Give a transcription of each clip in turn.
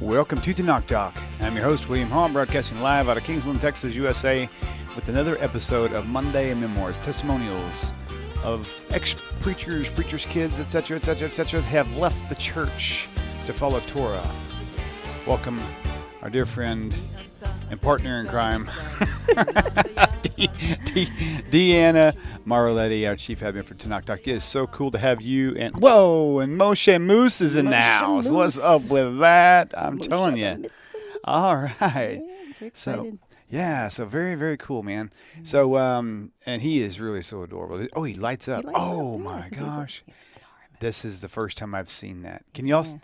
Welcome to Tenak Talk. I'm your host, William Hall, broadcasting live out of Kingsland, Texas, USA, with another episode of Monday Memoirs, testimonials of ex-preachers, preachers' kids, etc., have left the church to follow Torah. Welcome, our dear friend and partner in crime, Deanna Maroletti, our chief admin for Tenak Talk. It is so cool to have you. And Moshe Moose is in the house. What's up with that? I'm telling you. All right. So very, very cool, man. So, and he is really so adorable. Oh, he lights up. My gosh. This is the first time I've seen that.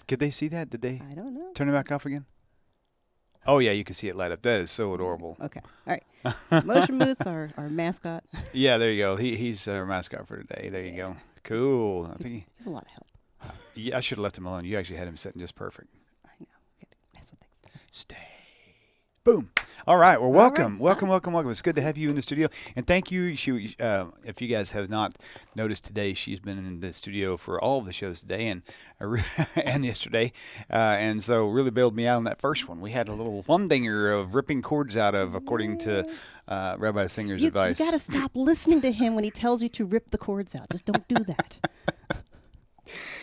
Could they see that? Did they I don't know. Turn it back off again? Oh, yeah, you can see it light up. That is so adorable. Okay. All right. So Motion Moose, our mascot. Yeah, there you go. He's our mascot for today. There you go. Cool. He's a lot of help. Yeah, I should have left him alone. You actually had him sitting just perfect. I know. That's what things do. Stay. Boom. All right. Well, welcome. It's good to have you in the studio. And thank you. If you guys have not noticed today, she's been in the studio for all of the shows today and yesterday. And so really bailed me out on that first one. We had a little one-dinger of ripping chords out of, according to Rabbi Singer's advice. You got to stop listening to him when he tells you to rip the chords out. Just don't do that.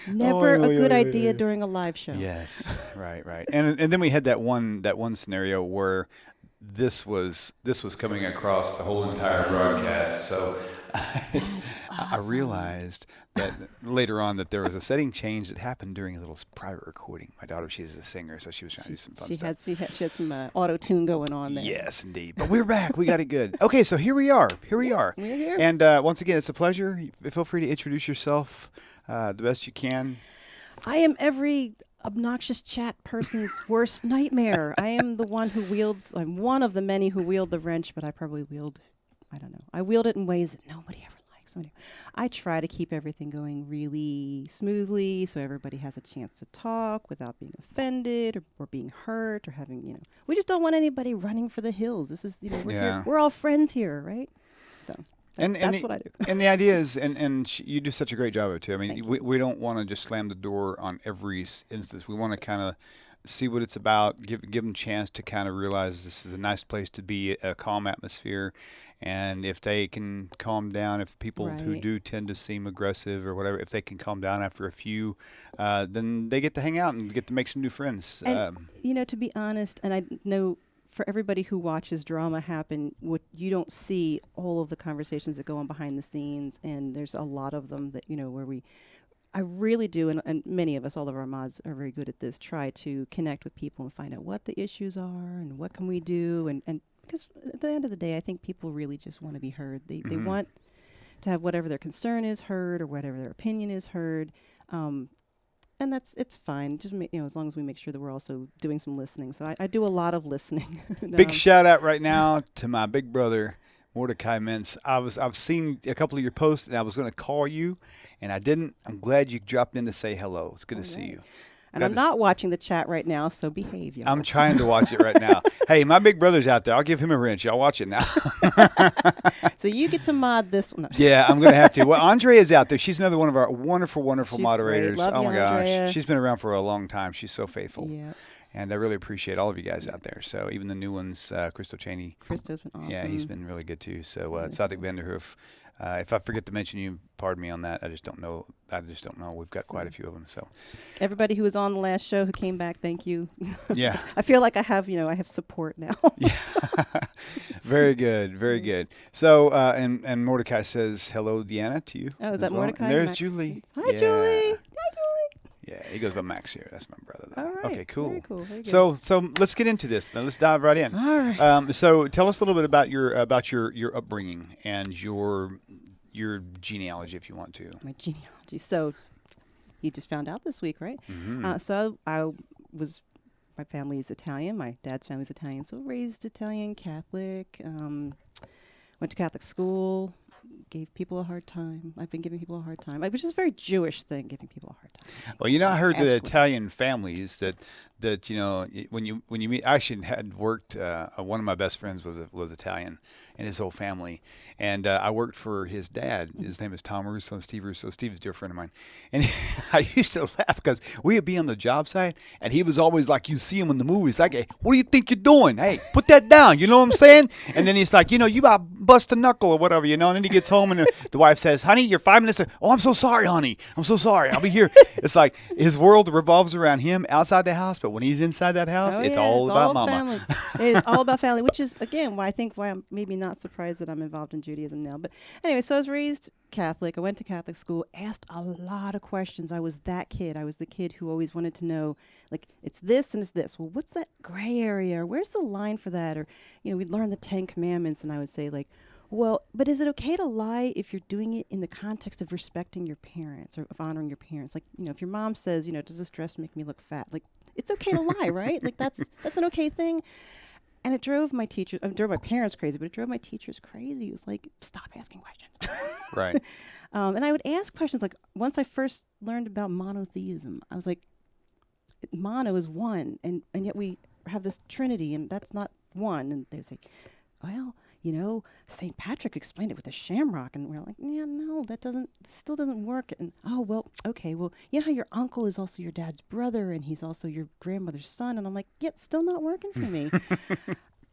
Never a good idea during a live show. Yes, right. And then we had that one scenario where this was coming across the whole entire broadcast. So awesome. I realized that later on that there was a setting change that happened during a little private recording. My daughter, she's a singer, so she was trying to do some fun stuff. She had some auto-tune going on there. Yes, indeed. But we're back. We got it good. Okay, so here we are. We're here. And once again, it's a pleasure. Feel free to introduce yourself the best you can. I am every obnoxious chat person's worst nightmare. I'm one of the many who wield the wrench, but I probably I wield it in ways that nobody ever likes. So I try to keep everything going really smoothly so everybody has a chance to talk without being offended or being hurt or having, we just don't want anybody running for the hills. This is, we're all friends here, right? So that's what I do. And the idea is, and you do such a great job of it too. I mean, we don't want to just slam the door on every instance. We want to kind of see what it's about, give them a chance to kind of realize this is a nice place to be, a calm atmosphere. And if they can calm down, if people who do tend to seem aggressive or whatever, if they can calm down after a few, then they get to hang out and get to make some new friends. And, to be honest, and I know for everybody who watches drama happen, what you don't see all of the conversations that go on behind the scenes, and there's a lot of them that, where I really do, and many of us, all of our mods are very good at this, try to connect with people and find out what the issues are and what can we do, and because at the end of the day, I think people really just want to be heard. They want to have whatever their concern is heard or whatever their opinion is heard. And it's fine, just as long as we make sure that we're also doing some listening. So I do a lot of listening. Big shout out right now to my big brother, Mordecai Mintz. I've seen a couple of your posts, and I was going to call you, and I didn't. I'm glad you dropped in to say hello. It's good to see you. And I'm not watching the chat right now, so behave, y'all. I'm trying to watch it right now. Hey, my big brother's out there. I'll give him a wrench. Y'all watch it now. So you get to mod this one. Yeah, I'm going to have to. Well, Andrea's out there. She's another one of our wonderful moderators. Great. Love oh, you, my gosh. Andrea. She's been around for a long time. She's so faithful. Yeah. And I really appreciate all of you guys out there. So even the new ones, Crystal Cheney. Crystal's been awesome. Yeah, he's been really good too. So Tzaddik Vanderhoof. If I forget to mention you, pardon me on that. I just don't know. We've got quite a few of them. So everybody who was on the last show who came back, thank you. Yeah. I feel like I have support now. Yeah. Very good. Very good. So, and Mordecai says hello, Deanna, to you. Oh, is that Mordecai? And there's Max. Julie. Hi, Julie. Yeah, he goes by Max here. That's my brother. All right. Okay, cool. Very cool. Very good. So let's get into this. Then let's dive right in. All right. So tell us a little bit about your upbringing and your genealogy, if you want to. My genealogy. So you just found out this week, right? Mm-hmm. So my family is Italian. My dad's family is Italian. So raised Italian, Catholic. Went to Catholic school. gave people a hard time. I've been giving people a hard time, which is a very Jewish thing, giving people a hard time. Well, you know, I heard Ask that one. Italian families that you know when you meet. I actually had worked. One of my best friends was Italian, and his whole family. And I worked for his dad. His name is Tom Russo, Steve Russo. Steve is a dear friend of mine. And I used to laugh because we would be on the job site, and he was always like, you see him in the movies, like, hey, what do you think you're doing? Hey, put that down. You know what I'm saying? And then he's like, you know, you about bust a knuckle or whatever, you know. And then he gets home, and the wife says, honey, you're 5 minutes. Oh, I'm so sorry, honey. I'm so sorry. I'll be here. It's like his world revolves around him outside the house, but when he's inside that house, it's all about mama. Family. It is all about family, which is, again, why I'm maybe not surprised that I'm involved in Judaism now. But anyway, so I was raised Catholic. I went to Catholic school, asked a lot of questions. I was that kid. I was the kid who always wanted to know, like, it's this and it's this. Well, what's that gray area? Or where's the line for that? Or, you know, we'd learn the 10 Commandments, and I would say, like, well, but is it okay to lie if you're doing it in the context of respecting your parents or of honoring your parents? Like, you know, if your mom says, you know, does this dress make me look fat? Like, it's okay to lie, right? Like, that's an okay thing. And it drove my teachers, it drove my parents crazy, but it drove my teachers crazy. It was like, stop asking questions. Right. And I would ask questions. Like, once I first learned about monotheism, I was like, mono is one, and yet we have this Trinity, and that's not one. And they'd say, well, you know, St. Patrick explained it with a shamrock. And we're like, yeah, no, still doesn't work. And, oh, well, okay, well, you know how your uncle is also your dad's brother, and he's also your grandmother's son. And I'm like, yeah, it's still not working for me.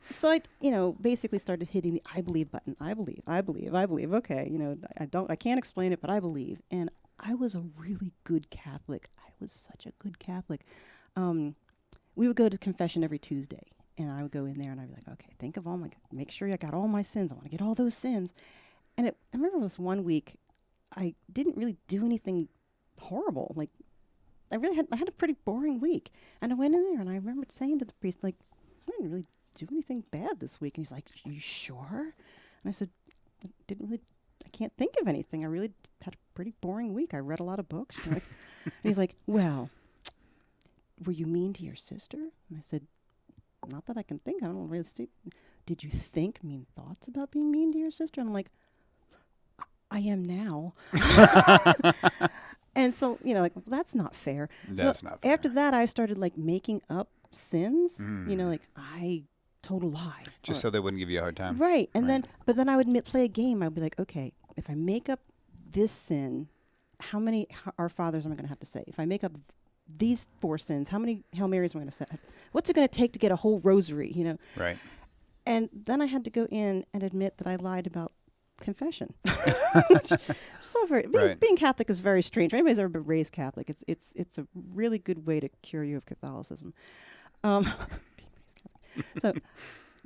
So I, you know, basically started hitting the I believe button. I believe. Okay, you know, I can't explain it, but I believe. And I was a really good Catholic. I was such a good Catholic. We would go to confession every Tuesday. And I would go in there and I'd be like, okay, think of make sure I got all my sins. I want to get all those sins. And I remember this one week, I didn't really do anything horrible. Like, I had a pretty boring week. And I went in there and I remember saying to the priest, like, I didn't really do anything bad this week. And he's like, are you sure? And I said, I can't think of anything. I really had a pretty boring week. I read a lot of books. And he's like, well, were you mean to your sister? And I said, not that I can think. I don't really see. Did you think mean thoughts about being mean to your sister? And I'm like, I am now. And so, you know, like, well, that's not fair. That's not fair. After that, I started, like, making up sins. You know, like, I told a lie. Just so they wouldn't give you a hard time. Right. And but then I would play a game. I'd be like, okay, if I make up this sin, how many Our Fathers am I going to have to say? If I make up these 4 sins, how many Hail Marys am I going to say? What's it going to take to get a whole rosary, you know? Right. And then I had to go in and admit that I lied about confession. Being Catholic is very strange. Anybody's ever been raised Catholic, it's a really good way to cure you of Catholicism. So,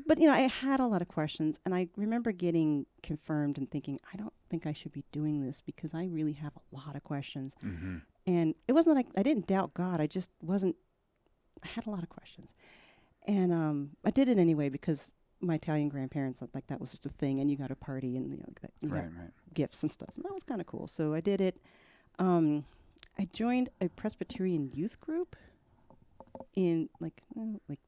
but, you know, I had a lot of questions, and I remember getting confirmed and thinking, I don't think I should be doing this because I really have a lot of questions. Mm-hmm. And it wasn't like I didn't doubt God. I had a lot of questions. And I did it anyway because my Italian grandparents, like, that was just a thing, and you got a party and, you know, you got gifts and stuff. And that was kind of cool. So I did it. I joined a Presbyterian youth group in like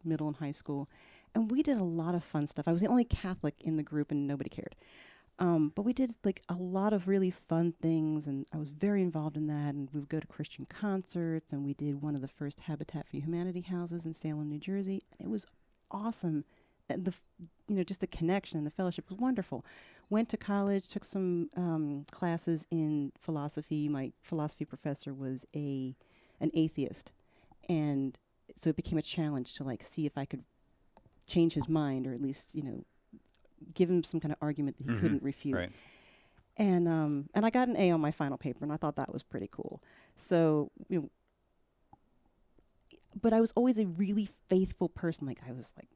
middle and high school, and we did a lot of fun stuff. I was the only Catholic in the group, and nobody cared. But we did, like, a lot of really fun things, and I was very involved in that. And we would go to Christian concerts, and we did one of the first Habitat for Humanity houses in Salem, New Jersey. And it was awesome. And just the connection and the fellowship was wonderful. Went to college, took some classes in philosophy. My philosophy professor was an atheist, and so it became a challenge to, like, see if I could change his mind, or at least, you know, give him some kind of argument that he couldn't refute. Right. And I got an A on my final paper, and I thought that was pretty cool. So, you know, but I was always a really faithful person. Like, I was, like,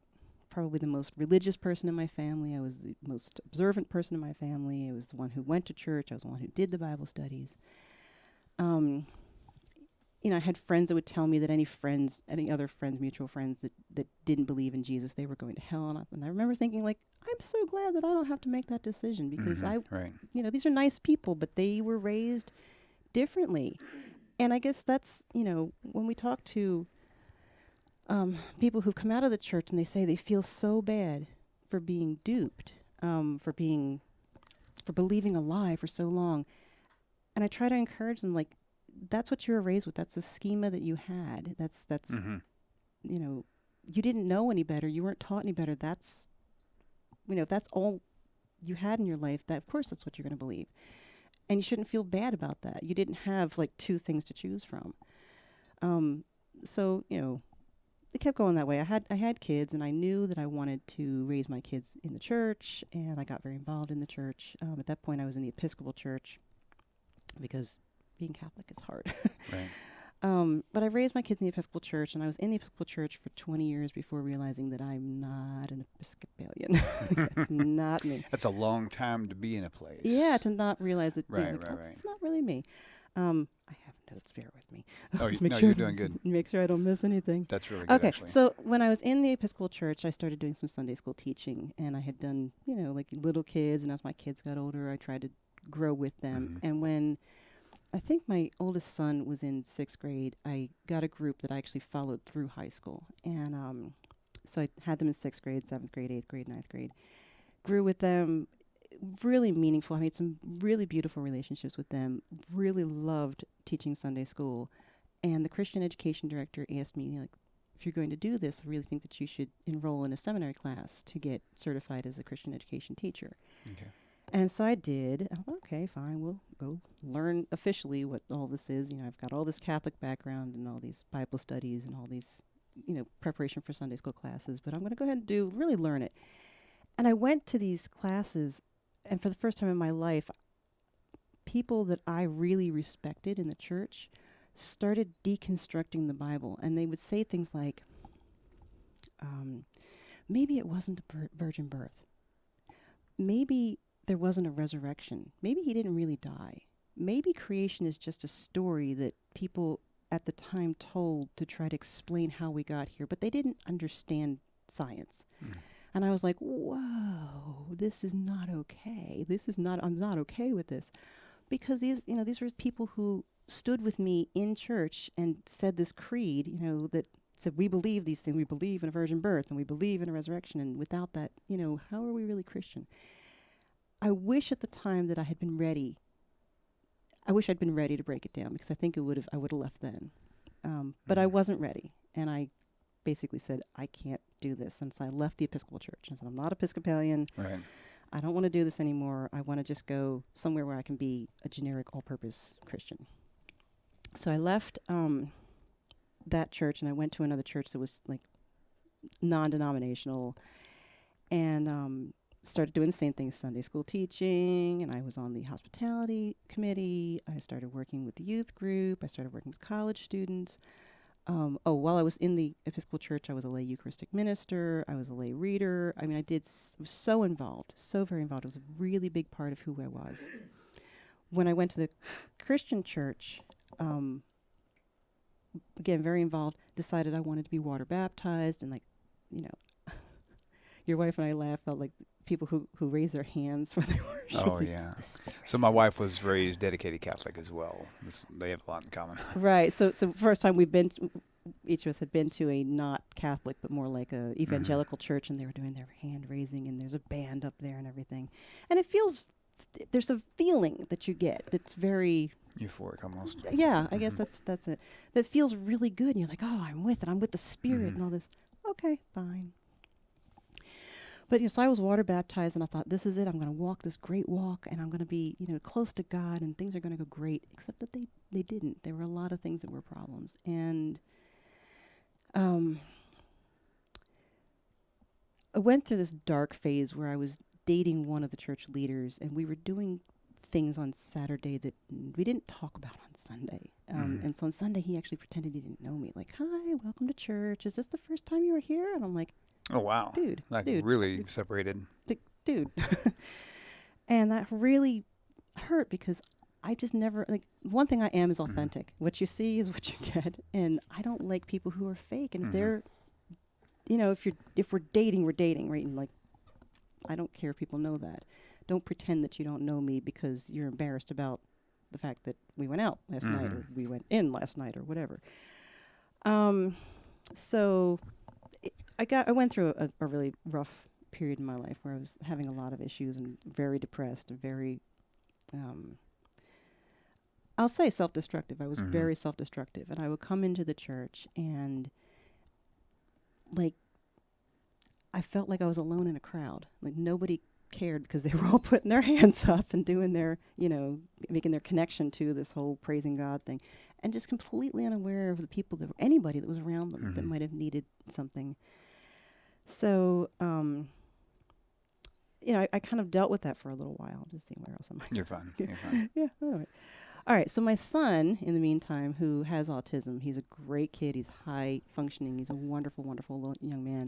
probably the most religious person in my family. I was the most observant person in my family. I was the one who went to church. I was the one who did the Bible studies. You know, I had friends that would tell me that any other friends, mutual friends that didn't believe in Jesus, they were going to hell. And I remember thinking, like, I'm so glad that I don't have to make that decision, because you know, these are nice people, but they were raised differently. And I guess that's, you know, when we talk to people who've come out of the church and they say they feel so bad for being duped, for being for believing a lie for so long. And I try to encourage them, like, that's what you were raised with. That's the schema that you had. That's you know, you didn't know any better. You weren't taught any better. That's, you know, if that's all you had in your life, that of course that's what you're going to believe. And you shouldn't feel bad about that. You didn't have like two things to choose from. So, you know, it kept going that way. I had kids, and I knew that I wanted to raise my kids in the church, and I got very involved in the church. At that point, I was in the Episcopal Church because being Catholic is hard. Right. But I raised my kids in the Episcopal Church, and I was in the Episcopal Church for 20 years before realizing that I'm not an Episcopalian. That's not me. That's a long time to be in a place. Yeah, to not realize that Right. it's not really me. I have notes, bear with me. Oh, you're doing good. Make sure I don't miss anything. That's really good, okay, actually. so when I was in the Episcopal Church, I started doing some Sunday school teaching, and I had done, you know, like little kids, and as my kids got older, I tried to grow with them. And when I think my oldest son was in 6th grade, I got a group that I actually followed through high school. And so I had them in 6th grade, 7th grade, 8th grade, 9th grade. Grew with them, really meaningful. I made some really beautiful relationships with them. Really loved teaching Sunday school. And the Christian education director asked me, like, if you're going to do this, I really think that you should enroll in a seminary class to get certified as a Christian education teacher. Okay. And so I did. I thought, okay, fine, we'll go learn officially what all this is. You know, I've got all this Catholic background and all these Bible studies and all these, you know, preparation for Sunday school classes, but I'm going to go ahead and really learn it. And I went to these classes, and for the first time in my life, people that I really respected in the church started deconstructing the Bible. And they would say things like, maybe it wasn't a virgin birth. Maybe there wasn't a resurrection. Maybe he didn't really die. Maybe creation is just a story that people at the time told to try to explain how we got here, but they didn't understand science. And I was like, whoa, this is not okay. I'm not okay with this. Because these were people who stood with me in church and said this creed, you know, that said, we believe these things. We believe in a virgin birth, and we believe in a resurrection. And without that, you know, how are we really Christian? I wish at the time that I had been ready. I wish I'd been ready to break it down, because I think I would have left then. But I wasn't ready. And I basically said, I can't do this. And so I left the Episcopal Church. I said, I'm not Episcopalian. Right. I don't want to do this anymore. I want to just go somewhere where I can be a generic all-purpose Christian. So I left that church, and I went to another church that was like non-denominational, and started doing the same thing, Sunday school teaching, and I was on the hospitality committee. I started working with the youth group. I started working with college students. While I was in the Episcopal Church, I was a lay eucharistic minister. I was a lay reader. I mean, I was so involved, so very involved. It was a really big part of who I was. When I went to the Christian church, again, very involved, decided I wanted to be water baptized. And, like, you know, your wife and I laugh about, like, people who raise their hands when they worship. Oh, yeah. So my wife was raised dedicated Catholic as well. They have a lot in common. Right. So first time each of us had been to a not Catholic, but more like a evangelical church, and they were doing their hand raising, and there's a band up there and everything. And it feels, there's a feeling that you get that's very euphoric almost. Yeah, I guess that's it. That feels really good. And you're like, oh, I'm with it. I'm with the Spirit and all this. Okay, fine. But yes, I was water baptized, and I thought, this is it. I'm going to walk this great walk, and I'm going to be, you know, close to God, and things are going to go great. Except that they didn't. There were a lot of things that were problems, and I went through this dark phase where I was dating one of the church leaders, and we were doing things on Saturday that we didn't talk about on Sunday. And so on Sunday, he actually pretended he didn't know me. Like, hi, welcome to church. Is this the first time you were here? And I'm like, oh, wow. Dude. Really separated. Dude. And that really hurt, because I just never, like, one thing I am is authentic. What you see is what you get. And I don't like people who are fake. And if they're, you know, if we're dating, right? And, like, I don't care if people know that. Don't pretend that you don't know me because you're embarrassed about the fact that we went out last night, or we went in last night, or whatever. So I went through a really rough period in my life where I was having a lot of issues and very depressed and very, I'll say self-destructive. I was very self-destructive. And I would come into the church and, like, I felt like I was alone in a crowd. Like, nobody cared because they were all putting their hands up and doing their, making their connection to this whole praising God thing. And just completely unaware of the people anybody that was around them that might have needed something. So, I kind of dealt with that for a little while. Just seeing where else am I? You're fine. You're fine. Yeah. All right. So my son, in the meantime, who has autism, he's a great kid. He's high functioning. He's a wonderful, wonderful young man.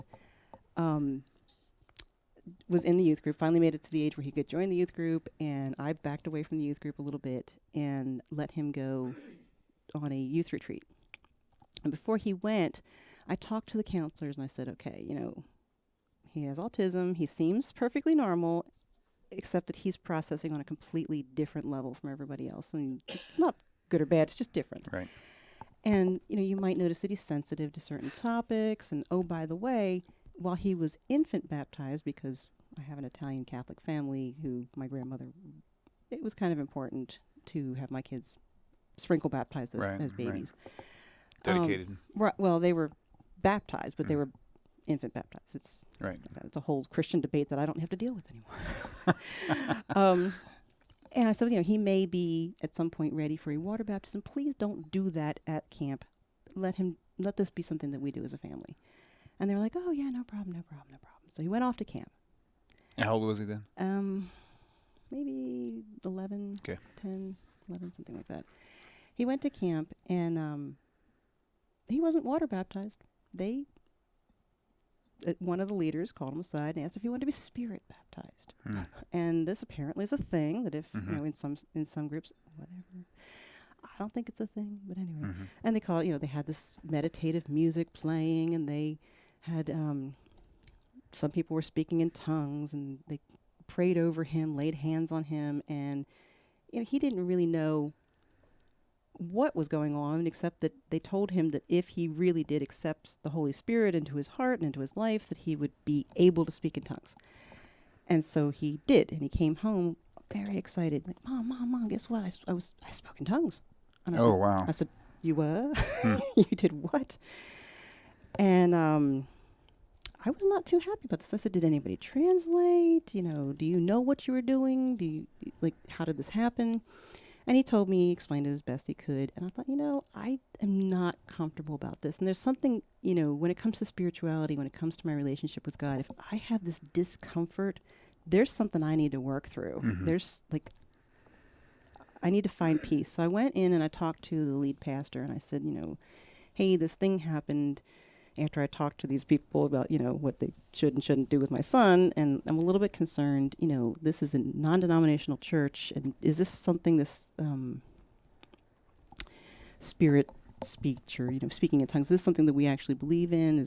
Was in the youth group, finally made it to the age where he could join the youth group, and I backed away from the youth group a little bit and let him go on a youth retreat. And before he went, I talked to the counselors and I said, okay, he has autism. He seems perfectly normal, except that he's processing on a completely different level from everybody else. And it's not good or bad, it's just different. Right. And, you might notice that he's sensitive to certain topics. And, oh, by the way, while he was infant baptized, because I have an Italian Catholic family who my grandmother, it was kind of important to have my kids sprinkle baptized as babies. Right. Dedicated. Right. Well, they were baptized, but they were infant baptized. It's it's a whole Christian debate that I don't have to deal with anymore. And I said, he may be at some point ready for a water baptism. Please don't do that at camp. Let this be something that we do as a family. And they were like, oh, yeah, no problem. So he went off to camp. And how old was he then? Maybe 11, okay. 10, 11, something like that. He went to camp, and he wasn't water baptized. One of the leaders called him aside and asked if he wanted to be spirit baptized. And this apparently is a thing that if, in some groups, whatever. I don't think it's a thing, but anyway. And they call it, they had this meditative music playing, and they had, some people were speaking in tongues, and they prayed over him, laid hands on him, and, he didn't really know what was going on, except that they told him that if he really did accept the Holy Spirit into his heart and into his life, that he would be able to speak in tongues. And so he did, and he came home very excited, like, Mom, guess what? I spoke in tongues. And wow. I said, you what? You did what? And I was not too happy about this. I said, did anybody translate? Do you know what you were doing? How did this happen? And he told me, explained it as best he could. And I thought, I am not comfortable about this. And there's something, when it comes to spirituality, when it comes to my relationship with God, if I have this discomfort, there's something I need to work through. There's I need to find peace. So I went in and I talked to the lead pastor, and I said, hey, this thing happened after I talked to these people about, what they should and shouldn't do with my son. And I'm a little bit concerned, this is a non-denominational church. And is this something, this spirit speech or, speaking in tongues, is this something that we actually believe in?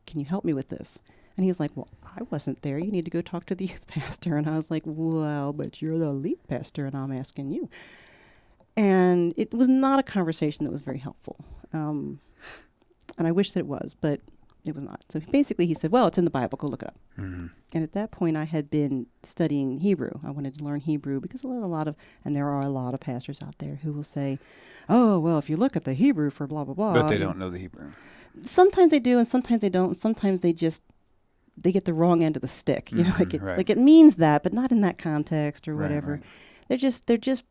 Can you help me with this? And he was like, well, I wasn't there. You need to go talk to the youth pastor. And I was like, well, but you're the lead pastor, and I'm asking you. And it was not a conversation that was very helpful. And I wish that it was, but it was not. So basically he said, well, it's in the Bible. Go look it up. And at that point I had been studying Hebrew. I wanted to learn Hebrew because there are a lot of pastors out there who will say, oh, well, if you look at the Hebrew for blah, blah, blah. But they don't know the Hebrew. Sometimes they do, and sometimes they don't. And sometimes they get the wrong end of the stick. Like it means that, but not in that context or whatever. Right. They're just,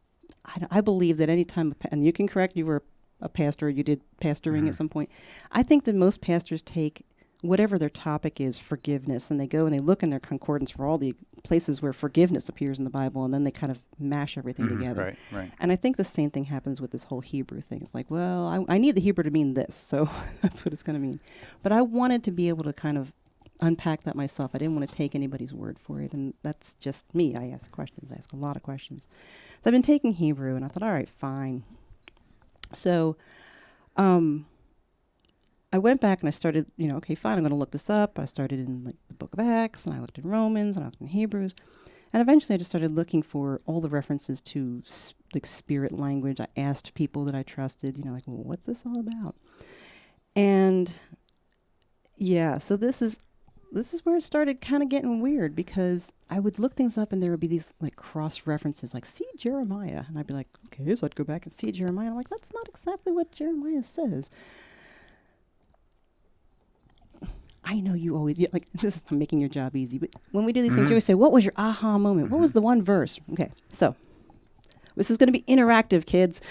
I believe that anytime, and you can correct, you were a pastor, you did pastoring at some point. I think that most pastors take whatever their topic is, forgiveness, and they go and they look in their concordance for all the places where forgiveness appears in the Bible, and then they kind of mash everything together. Right. And I think the same thing happens with this whole Hebrew thing. It's like, well, I need the Hebrew to mean this, so that's what it's going to mean. But I wanted to be able to kind of unpack that myself. I didn't want to take anybody's word for it, and that's just me. I ask questions. I ask a lot of questions. So I've been taking Hebrew, and I thought, all right, fine. So I went back and I started, okay, fine, I'm going to look this up. I started in the book of Acts, and I looked in Romans, and I looked in Hebrews. And eventually I just started looking for all the references to spirit language. I asked people that I trusted, well, what's this all about? And yeah, so this is this is where it started kind of getting weird, because I would look things up and there would be these like cross references, like see Jeremiah, and I'd be like, okay, so I'd go back and see Jeremiah. I'm like, that's not exactly what Jeremiah says. I know you always, like, this is making your job easy, but when we do these things, you always say, what was your aha moment? What was the one verse? Okay, so this is going to be interactive, kids.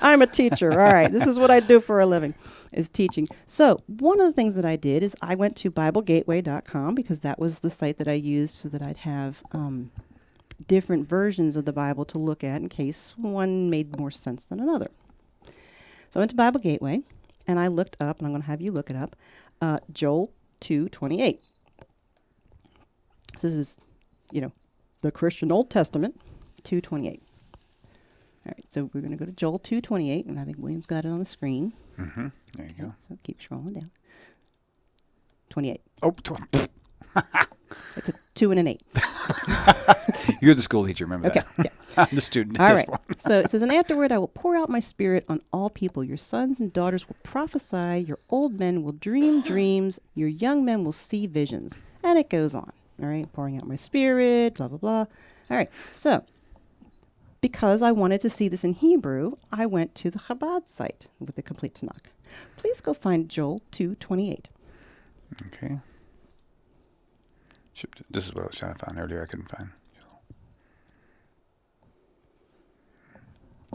I'm a teacher. All right, this is what I do for a living, is teaching. So one of the things that I did is I went to BibleGateway.com, because that was the site that I used so that I'd have different versions of the Bible to look at in case one made more sense than another. So I went to Bible Gateway, and I looked up, and I'm going to have you look it up, Joel 2:28. So this is, the Christian Old Testament, 2:28. All right, so we're going to go to Joel 2:28, and I think William's got it on the screen. Mm-hmm. There you go. So keep scrolling down. 28. Oh, It's a 2 and an 8. You're the school teacher, remember Okay, that? yeah. I'm the student All at this right. one. So it says, and afterward I will pour out my spirit on all people. Your sons and daughters will prophesy. Your old men will dream dreams. Your young men will see visions. And it goes on. All right. Pouring out my spirit, blah, blah, blah. All right. So because I wanted to see this in Hebrew, I went to the Chabad site with the complete Tanakh. Please go find Joel 2:28. Okay. This is what I was trying to find earlier. I couldn't find.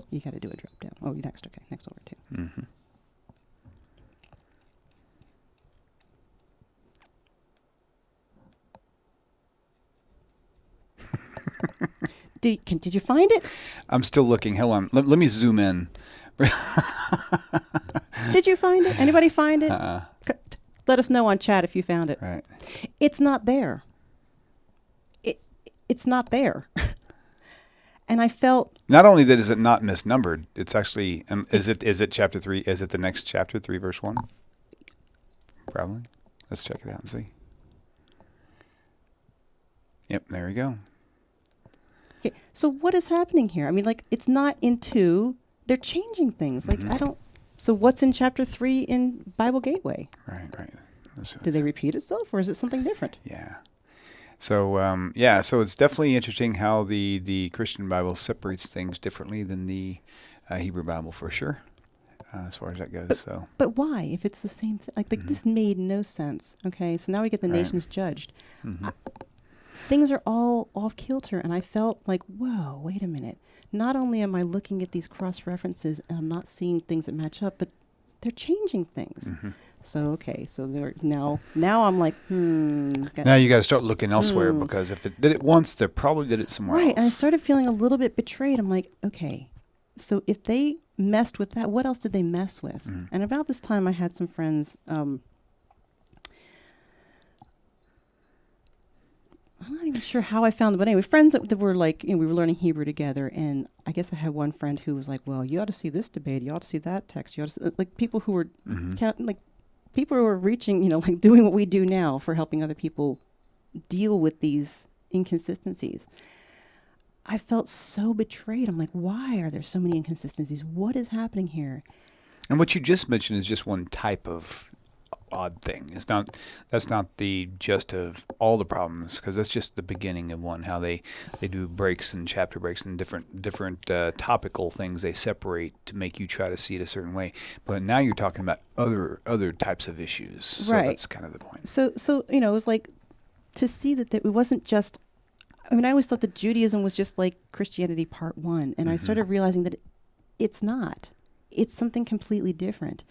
You got to do a drop down. Oh, next. Okay. Next over too. Mm-hmm. Did you find it? I'm still looking. Hold on. Let me zoom in. Did you find it? Anybody find it? Let us know on chat if you found it. Right. It's not there. It's not there. And I felt, Not only that is it not misnumbered, it's actually is it chapter 3? Is it the next chapter 3 verse 1? Probably. Let's check it out and see. Yep, there we go. okay, so what is happening here? I mean, like, it's not in 2. They're changing things. Like, so what's in chapter 3 in Bible Gateway? Right. Did they repeat itself, or is it something different? Yeah. So so it's definitely interesting how the Christian Bible separates things differently than the Hebrew Bible, for sure, as far as that goes. But why? If it's the same thing, like this made no sense. Okay, so now we get the nations judged. Things are all off kilter, and I felt like, whoa, wait a minute. Not only am I looking at these cross references and I'm not seeing things that match up, but they're changing things. So so they're now I'm like, Now you got to start looking elsewhere, because if it did it once, they probably did it somewhere else. Right, and I started feeling a little bit betrayed. I'm like, okay, so if they messed with that, what else did they mess with? And about this time, I had some friends. I'm not even sure how I found them, but anyway, friends that were like, we were learning Hebrew together, and I guess I had one friend who was like, well, you ought to see this debate, you ought to see that text, you ought to see, like people who were people who are reaching, like doing what we do now for helping other people deal with these inconsistencies. I felt so betrayed. I'm like, why are there so many inconsistencies? What is happening here? And what you just mentioned is just one type of odd thing. That's not the gist of all the problems, because that's just the beginning of one. How they do breaks and chapter breaks and different topical things they separate to make you try to see it a certain way. But now you're talking about other types of issues. So right. That's kind of the point. So it was like to see that it wasn't just. I mean, I always thought that Judaism was just like Christianity part 1, and I started realizing that it's not. It's something completely different.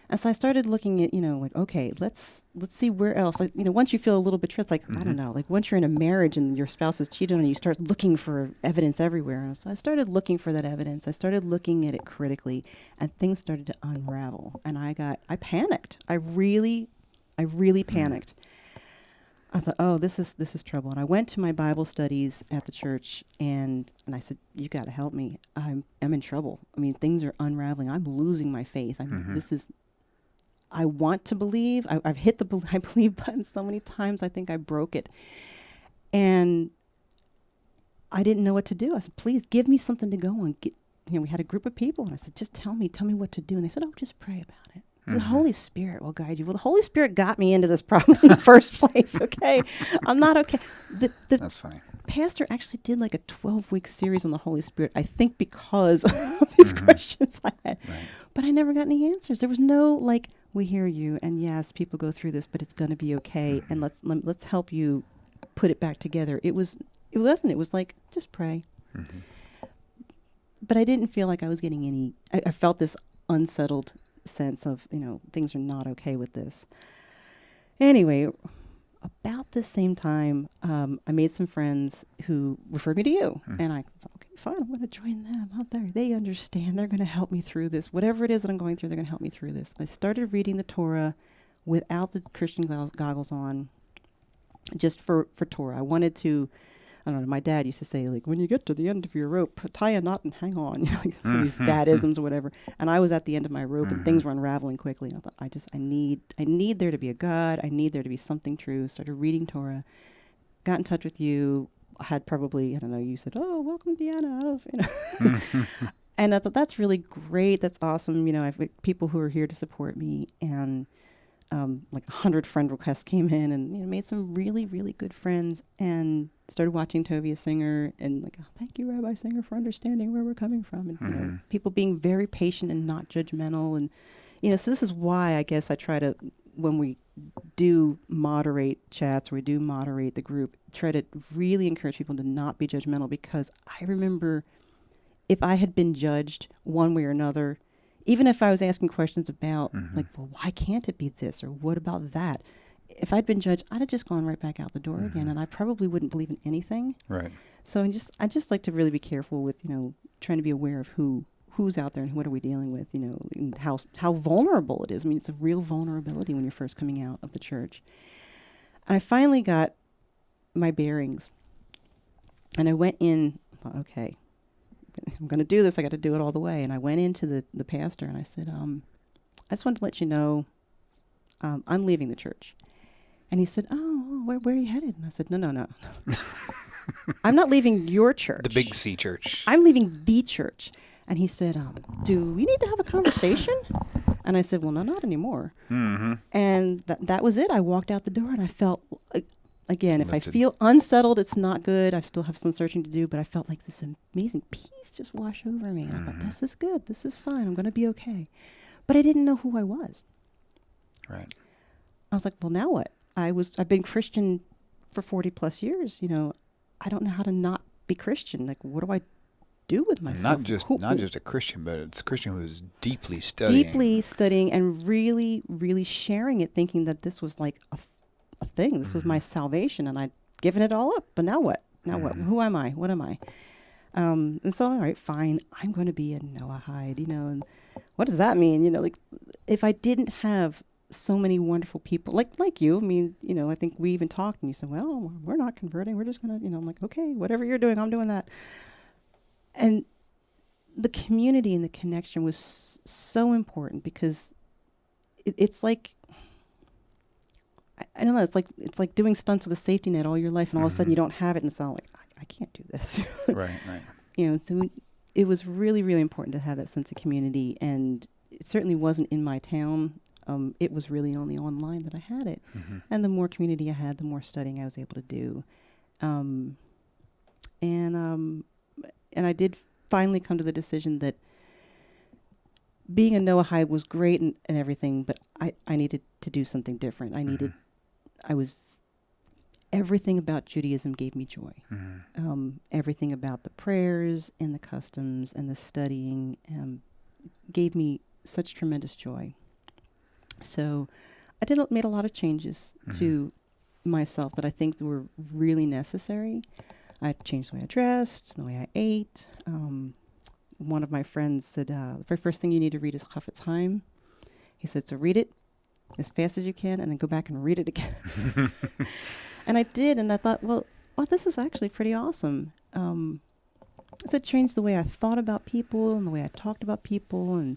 And so I started looking at, like, okay, let's see where else. Like, once you feel a little betrayed, it's like, I don't know, like once you're in a marriage and your spouse is cheating on you, you start looking for evidence everywhere. And so I started looking for that evidence. I started looking at it critically, and things started to unravel. And I panicked. I really panicked. I thought, oh, this is trouble. And I went to my Bible studies at the church, and I said, you got to help me. I'm in trouble. I mean, things are unraveling. I'm losing my faith. I want to believe. I've hit the I believe button so many times. I think I broke it. And I didn't know what to do. I said, please give me something to go on. We had a group of people, and I said, just tell me what to do. And they said, oh, just pray about it. The Holy Spirit will guide you. Well, the Holy Spirit got me into this problem in the first place, okay? I'm not okay. That's funny. Pastor actually did like a 12-week series on the Holy Spirit, I think because of these questions I had. Right. But I never got any answers. There was no, like, we hear you, and yes, people go through this, but it's going to be okay, and let's help you put it back together. It wasn't. It was like, just pray. Mm-hmm. But I didn't feel like I was getting any, I felt this unsettled sense of, things are not okay with this. Anyway, about the same time, I made some friends who referred me to you. And I thought, okay, fine, I'm going to join them out there. They understand. They're going to help me through this. Whatever it is that I'm going through, they're going to help me through this. I started reading the Torah without the Christian goggles on, just for Torah. I wanted to, I don't know, my dad used to say, like, when you get to the end of your rope, tie a knot and hang on. Like these dadisms or whatever. And I was at the end of my rope and things were unraveling quickly. And I thought, I need there to be a God. I need there to be something true. Started reading Torah, got in touch with you, had probably, I don't know, you said, oh, welcome, Deanna. And I thought, that's really great. That's awesome. I've got people who are here to support me. And like 100 friend requests came in and made some really, really good friends and started watching Tovia Singer and like, oh, thank you, Rabbi Singer, for understanding where we're coming from. And, people being very patient and not judgmental. And, so this is why I guess I try to, when we do moderate chats or we do moderate the group, try to really encourage people to not be judgmental, because I remember if I had been judged one way or another, even if I was asking questions about, like, well, why can't it be this? Or what about that? If I'd been judged, I'd have just gone right back out the door again, and I probably wouldn't believe in anything. Right. So I just like to really be careful with, trying to be aware of who's out there and what are we dealing with, and how vulnerable it is. I mean, it's a real vulnerability when you're first coming out of the church. And I finally got my bearings, and I went in, thought, okay, I'm going to do this. I got to do it all the way. And I went into the pastor and I said, I just wanted to let you know, I'm leaving the church. And he said, oh, where are you headed? And I said, no. I'm not leaving your church. The big C church. I'm leaving the church. And he said, do we need to have a conversation? And I said, well, no, not anymore. Mm-hmm. And that was it. I walked out the door and I felt again, if I feel unsettled, it's not good. I still have some searching to do, but I felt like this amazing peace just wash over me. And I thought, this is good. This is fine. I'm going to be okay. But I didn't know who I was. Right. I was like, well, now what? I've been Christian for 40 plus years. I don't know how to not be Christian. Like, what do I do with myself? Not just a Christian, but it's a Christian who is deeply studying. Deeply studying and really, really sharing it, thinking that this was like a thing. This was my salvation, and I'd given it all up. But now what? Now what? Who am I? What am I? And so, all right, fine. I'm going to be a Noahide, and what does that mean? Like, if I didn't have so many wonderful people like you, I mean, I think we even talked and you said, well, we're not converting. We're just going to, I'm like, okay, whatever you're doing, I'm doing that. And the community and the connection was so important, because it's like, I don't know. It's like doing stunts with a safety net all your life, and all of a sudden you don't have it, and it's all like, I can't do this. Right. So it was really, really important to have that sense of community, and it certainly wasn't in my town. It was really only online that I had it, and the more community I had, the more studying I was able to do, and I did finally come to the decision that being a Noahide was great and everything, but I needed to do something different. Everything about Judaism gave me joy. Everything about the prayers and the customs and the studying gave me such tremendous joy. So I made a lot of changes to myself that I think were really necessary. I changed the way I dressed, the way I ate. One of my friends said, the very first thing you need to read is Chafetz Chaim. He said, so read it as fast as you can and then go back and read it again. And I did, and I thought, well, this is actually pretty awesome. So it changed the way I thought about people and the way I talked about people. And,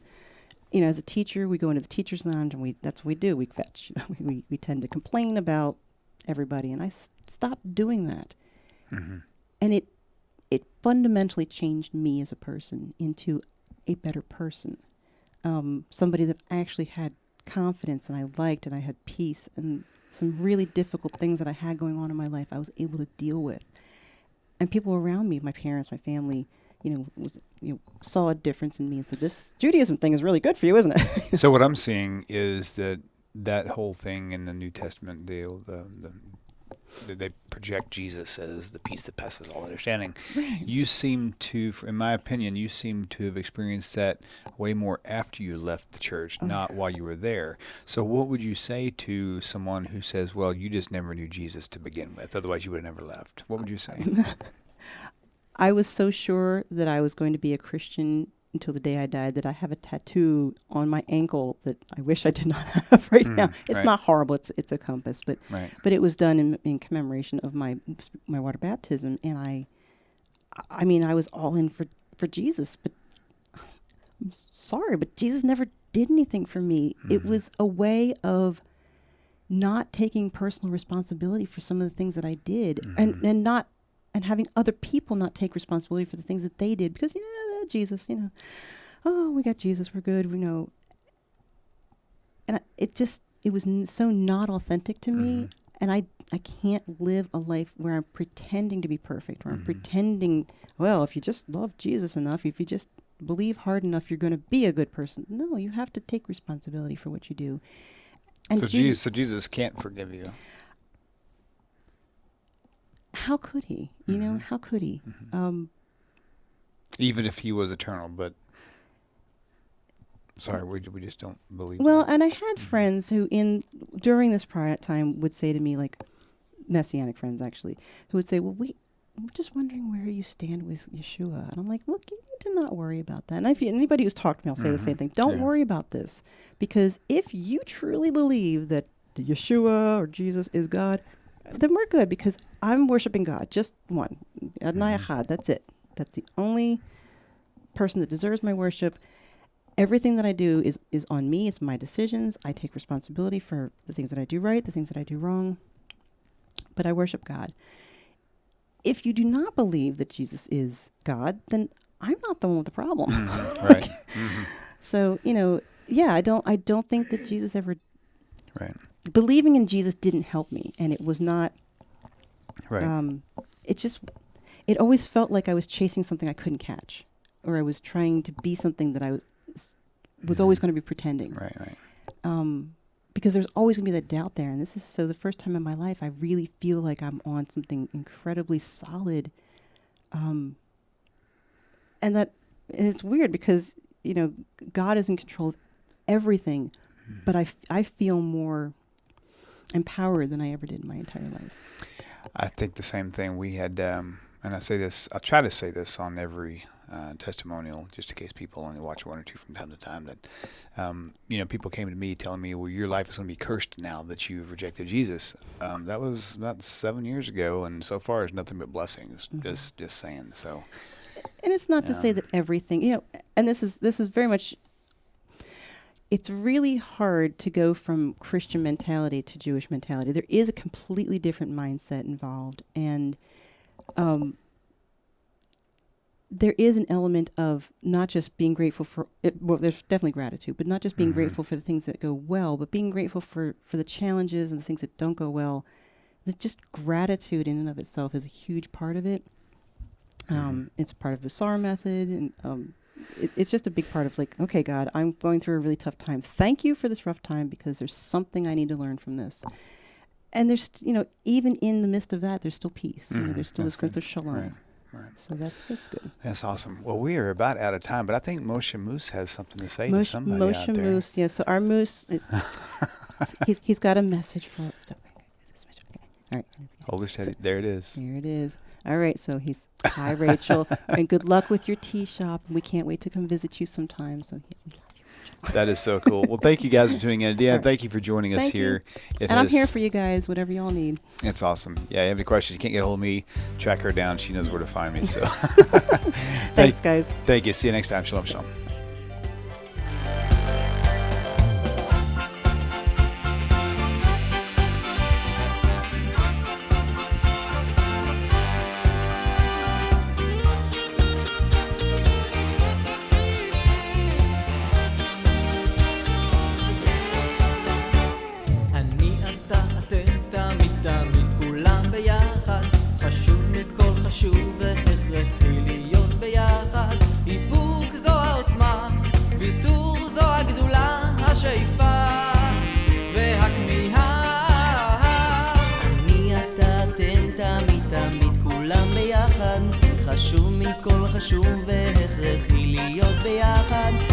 as a teacher, we go into the teacher's lounge and that's what we do. We fetch. We tend to complain about everybody, and I stopped doing that. And it fundamentally changed me as a person into a better person, somebody that actually had confidence, and I liked, and I had peace, and some really difficult things that I had going on in my life I was able to deal with. And people around me, my parents, my family, saw a difference in me and said, this Judaism thing is really good for you, isn't it? So what I'm seeing is that whole thing in the New Testament deal, they project Jesus as the peace that passes all understanding. Right. You seem to, in my opinion, have experienced that way more after you left the church, not while you were there. So what would you say to someone who says, well, you just never knew Jesus to begin with, otherwise you would have never left? What would you say? I was so sure that I was going to be a Christian until the day I died that I have a tattoo on my ankle that I wish I did not have right now. It's right. not horrible. It's a compass, but Right. but it was done in commemoration of my water baptism, and I mean I was all in for Jesus, but I'm sorry, but Jesus never did anything for me. It was a way of not taking personal responsibility for some of the things that I did, and having other people not take responsibility for the things that they did, because Jesus, oh, we got Jesus, we're good, we know. And it was so not authentic to me, and I can't live a life where I'm pretending to be perfect, where I'm pretending, well, if you just love Jesus enough, if you just believe hard enough, you're going to be a good person. No, you have to take responsibility for what you do. And So Jesus can't forgive you. How could he? How could he? Even if he was eternal, but sorry, we just don't believe Well, that. and I had friends who during this prior time would say to me, like Messianic friends actually, who would say, well, we're just wondering where you stand with Yeshua. And I'm like, look, you need to not worry about that. And if anybody who's talked to me, I'll say the same thing. Don't worry about this. Because if you truly believe that Yeshua or Jesus is God, then we're good, because I'm worshiping God, just one. Adonai Echad, that's it. That's the only person that deserves my worship. Everything that I do is on me. It's my decisions. I take responsibility for the things that I do right, the things that I do wrong. But I worship God. If you do not believe that Jesus is God, then I'm not the one with the problem. Right. So, I don't think that Jesus ever... Right. Believing in Jesus didn't help me, and it was not... Right. It always felt like I was chasing something I couldn't catch, or I was trying to be something that I was always going to be pretending. Right. Because there's always going to be that doubt there, and this is the first time in my life I really feel like I'm on something incredibly solid, and it's weird because God is in control of everything, but I feel more empowered than I ever did in my entire life. I think the same thing. We had, and I try to say this on every testimonial, just in case people only watch one or two from time to time, that, people came to me telling me, well, your life is going to be cursed now that you've rejected Jesus. That was about 7 years ago, and so far it's nothing but blessings, just saying. So, and it's not to say that everything, and this is very much, it's really hard to go from Christian mentality to Jewish mentality. There is a completely different mindset involved, and there is an element of not just being grateful for it. Well, there's definitely gratitude, but not just being grateful for the things that go well, but being grateful for the challenges and the things that don't go well. Just gratitude in and of itself is a huge part of it. It's part of the SAR method, and it's just a big part of like, okay, God, I'm going through a really tough time. Thank you for this rough time, because there's something I need to learn from this. And there's, even in the midst of that, there's still peace. There's still a sense of shalom. Right. So that's good. That's awesome. Well, we are about out of time, but I think Moshe Moose has something to say to somebody out there. Moshe Moose, yeah. So our Moose, he's got a message for us. All right. Oldest Teddy. There it is. There it is. All right. So hi, Rachel, and good luck with your tea shop. We can't wait to come visit you sometime. So we love you, Rachel. That is so cool. Well, thank you guys for tuning in. Deanna, Right. thank you for joining us here. I'm here for you guys, whatever y'all need. It's awesome. Yeah, you have any questions, you can't get a hold of me, track her down. She knows where to find me. So Thanks, guys. Thank you. See you next time. Shalom, shalom. חשוב מכל חשוב והכרחי להיות ביחד